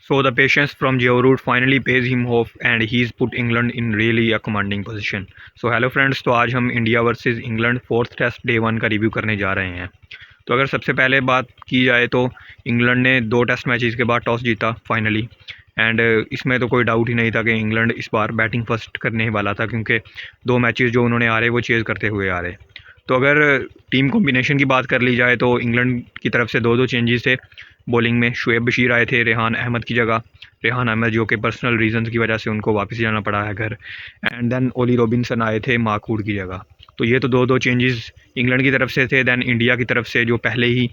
So the patience from Joe Root finally pays him off and he's put England in really a commanding position. So hello friends, तो आज हम India versus England fourth test day 1 का review करने जा रहे हैं। तो अगर सबसे पहले बात की जाए तो इंग्लैंड ने 2 टेस्ट मैचेस के बाद टॉस जीता फाइनली, एंड इसमें तो कोई डाउट ही नहीं था कि इंग्लैंड इस बार बैटिंग फर्स्ट करने वाला था, क्योंकि 2 मैचेस जो उन्होंने हारे वो चेज़ करते हुए आ रहे। तो अगर टीम कॉम्बिनेशन की बात कर ली जाए तो इंग्लैंड की तरफ से 2 चेंजेस थे बॉलिंग में। शुएब बशीर आए थे रेहान अहमद की जगह, रेहान अहमद जो कि पर्सनल रीजंस की वजह से उनको वापस जाना पड़ा है घर, एंड देन ओली रॉबिन्सन आए थे मार्क वुड की जगह। तो ये तो 2 चेंजेस इंग्लैंड की तरफ से थे। दैन इंडिया की तरफ से जो पहले ही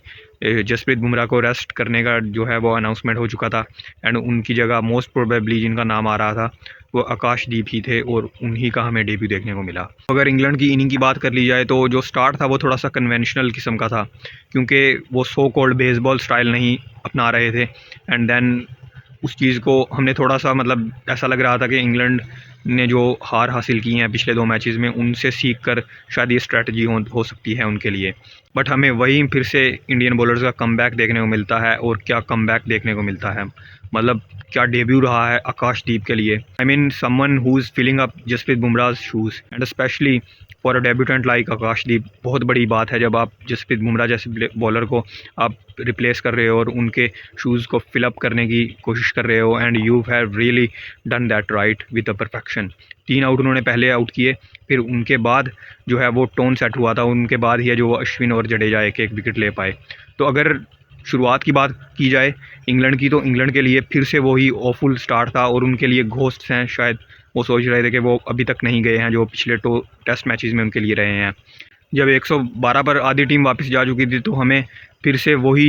जसप्रीत बुमराह को रेस्ट करने का जो है वो अनाउंसमेंट हो चुका था, एंड उनकी जगह मोस्ट प्रोबेबली जिनका नाम आ रहा था वो आकाशदीप ही थे, और उन्हीं का हमें डेब्यू देखने को मिला। अगर इंग्लैंड की इनिंग की बात कर ली जाए तो जो स्टार्ट था वो थोड़ा सा कन्वेंशनल किस्म का था, क्योंकि वो सो कॉल्ड बेसबॉल स्टाइल नहीं अपना रहे थे। एंड देन उस चीज़ को हमने थोड़ा सा मतलब ऐसा लग रहा था कि इंग्लैंड ने जो हार हासिल की हैं पिछले 2 मैचेस में उनसे सीख कर शायद ये स्ट्रैटेजी हो सकती है उनके लिए। बट हमें वही फिर से इंडियन बॉलर्स का कमबैक देखने को मिलता है, और क्या कमबैक देखने को मिलता है, मतलब क्या डेब्यू रहा है आकाशदीप के लिए। I mean someone who is filling up Jasprit Bumrah shoes, and specially for a debutant like Akashdeep बहुत बड़ी बात है जब आप जसप्रीत बुमराह जैसे बॉलर को आप रिप्लेस कर रहे हो और उनके शूज़ को फिलअप करने की कोशिश कर रहे हो, and you have really done that right with the perfection. 3 out उन्होंने पहले आउट किए, फिर उनके बाद जो है वो टोन सेट हुआ था, उनके बाद ही है जो अश्विन और जडेजा एक विकेट ले पाए। तो अगर शुरुआत की बात की जाए इंग्लैंड की, तो इंग्लैंड के लिए फिर से वही ऑफुल स्टार्ट था, और उनके लिए घोस्ट्स हैं, शायद वो सोच रहे थे कि वो अभी तक नहीं गए हैं जो पिछले 2 टेस्ट मैचेस में उनके लिए रहे हैं। जब 112 पर आधी टीम वापस जा चुकी थी तो हमें फिर से वही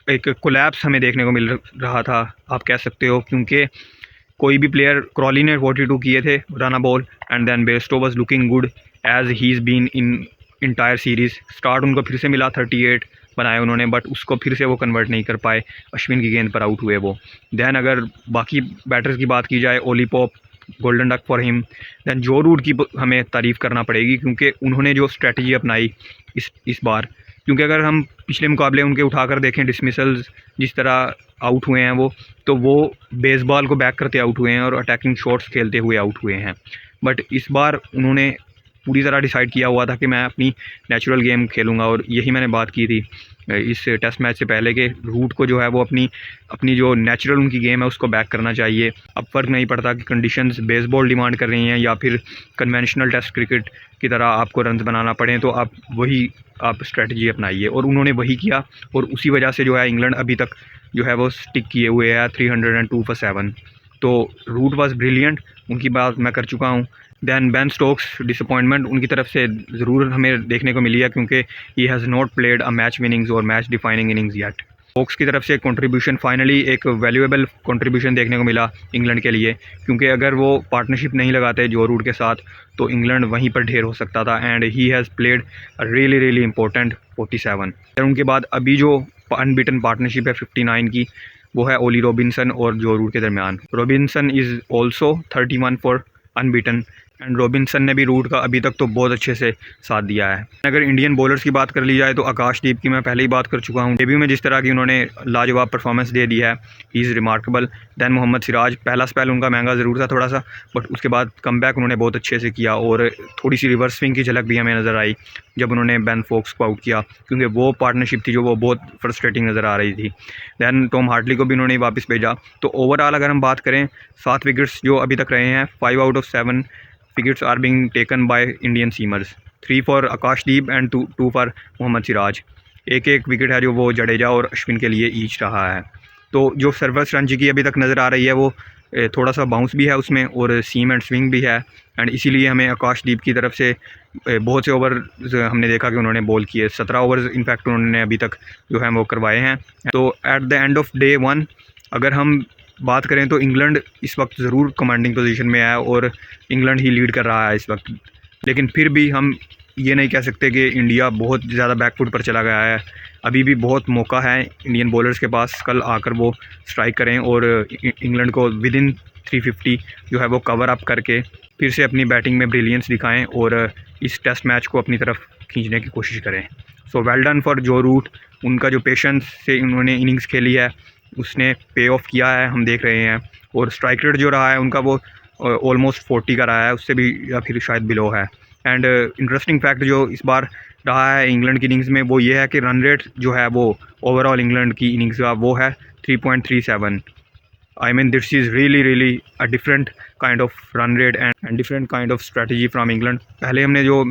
एक कोलैप्स हमें देखने को मिल रहा था, आप कह सकते हो, क्योंकि कोई भी प्लेयर, क्रॉली ने 42 किए थे run ball, and then Bairstow was looking good as he is been in entire series. Start उनको फिर से मिला 38 बनाए उन्होंने, बट उसको फिर से वो कन्वर्ट नहीं कर पाए, अश्विन की गेंद पर आउट हुए वो। दैन अगर बाकी बैटर्स की बात की जाए, Ollie Pope golden duck for him. Then Joe Root की हमें तारीफ़ करना पड़ेगी, क्योंकि उन्होंने जो स्ट्रेटजी अपनाई इस बार, क्योंकि अगर हम पिछले मुकाबले उनके उठाकर देखें डिसमिसल्स जिस तरह आउट हुए हैं तो वो बेसबॉल को बैक करते आउट हुए हैं और अटैकिंग शॉट्स खेलते हुए आउट हुए हैं। बट इस बार उन्होंने पूरी तरह डिसाइड किया हुआ था कि मैं अपनी नेचुरल गेम खेलूँगा, और यही मैंने बात की थी इस टेस्ट मैच से पहले कि रूट को जो है वो अपनी जो नेचुरल उनकी गेम है उसको बैक करना चाहिए। अब फ़र्क नहीं पड़ता कि कंडीशंस बेसबॉल डिमांड कर रही हैं या फिर कन्वेंशनल टेस्ट क्रिकेट की तरह आपको रन बनाना पड़े, तो आप स्ट्रेटजी अपनाइए, और उन्होंने वही किया, और उसी वजह से जो है इंग्लैंड अभी तक जो है वो स्टिक किए हुए है 302 for 7। तो रूट वाज ब्रिलियंट, उनकी बात मैं कर चुका हूँ। दैन बेन स्टोक्स डिसअपॉइंटमेंट उनकी तरफ से ज़रूर हमें देखने को मिली है, क्योंकि he has not played a match winnings और match defining innings yet. Stokes की तरफ से कंट्रीब्यूशन फाइनली एक वैल्यूएबल कंट्रीब्यूशन देखने को मिला इंग्लैंड के लिए, क्योंकि अगर वो पार्टनरशिप नहीं लगाते जो रूट के साथ तो इंग्लैंड वहीं पर ढेर हो सकता था, and he has played a really really important 47। उनके बाद अभी जो अनबीटन पार्टनरशिप है 59 की, वो है ओली रॉबिन्सन और जो रूट के दरमियान। Robinson is also 31 for unbeaten, and Robinson ने भी रूट का अभी तक तो बहुत अच्छे से साथ दिया है। अगर इंडियन बॉलर्स की बात कर ली जाए तो आकाशदीप की मैं पहले ही बात कर चुका हूँ, डेब्यू में जिस तरह की उन्होंने लाजवाब परफॉर्मेंस दे दी है, he is remarkable. Then Mohammed Siraj, पहला स्पेल उनका महंगा ज़रूर था थोड़ा सा, बट उसके बाद कमबैक उन्होंने बहुत अच्छे से किया, और थोड़ी सी रिवर्स स्विंग की झलक भी हमें नज़र आई जब उन्होंने बेन फोक्स को आउट किया, क्योंकि वो पार्टनरशिप थी जो वो बहुत फ्रस्ट्रेटिंग नज़र आ रही थी। दैन टॉम हार्टली को भी उन्होंने वापस भेजा। तो ओवरऑल अगर हम बात करें 7 विकेट्स जो अभी तक रहे हैं, 5 out of 7 wickets are being taken by Indian seamers, 3 for Akash Deep and 2 for Mohammed Siraj. एक विकेट है जो वो जडेजा और अश्विन के लिए ईच रहा है। तो जो सर्विस रणजी की अभी तक नज़र आ रही है वो थोड़ा सा बाउंस भी है उसमें, और सीम एंड स्विंग भी है, एंड इसीलिए हमें आकाशदीप की तरफ से बहुत से ओवर हमने देखा कि उन्होंने बॉल किए। 17 ओवर्स इनफैक्ट उन्होंने अभी तक जो है वो करवाए हैं। तो at the end of day 1 अगर हम बात करें तो इंग्लैंड इस वक्त ज़रूर कमांडिंग पोजीशन में है, और इंग्लैंड ही लीड कर रहा है इस वक्त, लेकिन फिर भी हम ये नहीं कह सकते कि इंडिया बहुत ज़्यादा बैकफुट पर चला गया है। अभी भी बहुत मौका है इंडियन बॉलर्स के पास, कल आकर वो स्ट्राइक करें और इंग्लैंड को विद इन 350 जो है वो कवर अप करके फिर से अपनी बैटिंग में ब्रिलियंस दिखाएं और इस टेस्ट मैच को अपनी तरफ खींचने की कोशिश करें। सो वेल डन फॉर जो रूट, उनका जो पेशेंस से उन्होंने इनिंग्स खेली है उसने पे ऑफ किया है, हम देख रहे हैं। और स्ट्राइक रेट जो रहा है उनका वो ऑलमोस्ट 40 का रहा है, उससे भी या फिर शायद बिलो है। एंड इंटरेस्टिंग फैक्ट जो इस बार रहा है इंग्लैंड की इनिंग्स में वो ये है कि रन रेट जो है वो ओवरऑल इंग्लैंड की इनिंग्स का वो है 3.37। I mean, this is really a different kind of run rate and different kind of strategy from England। पहले हमने जो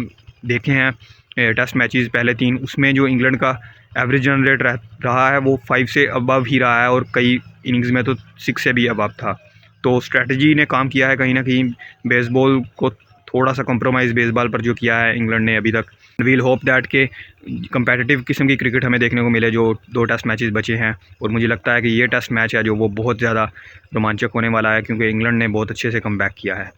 देखे हैं टेस्ट मैचेस पहले 3, उसमें जो इंग्लैंड का एवरेज रन रेट रहा है वो 5 से अबव ही रहा है, और कई इनिंग्स में तो 6 से भी अबव था। तो स्ट्रेटजी ने काम किया है कहीं ना कहीं। बेसबॉल को थोड़ा सा कॉम्प्रोमाइज़ बेसबॉल पर जो किया है इंग्लैंड ने अभी तक। वील होप दैट के कंपेटिटिव किस्म की क्रिकेट हमें देखने को मिले जो 2 टेस्ट मैचेस बचे हैं। और मुझे लगता है कि ये टेस्ट मैच है जो वो बहुत ज़्यादा रोमांचक होने वाला है, क्योंकि इंग्लैंड ने बहुत अच्छे से कमबैक किया है।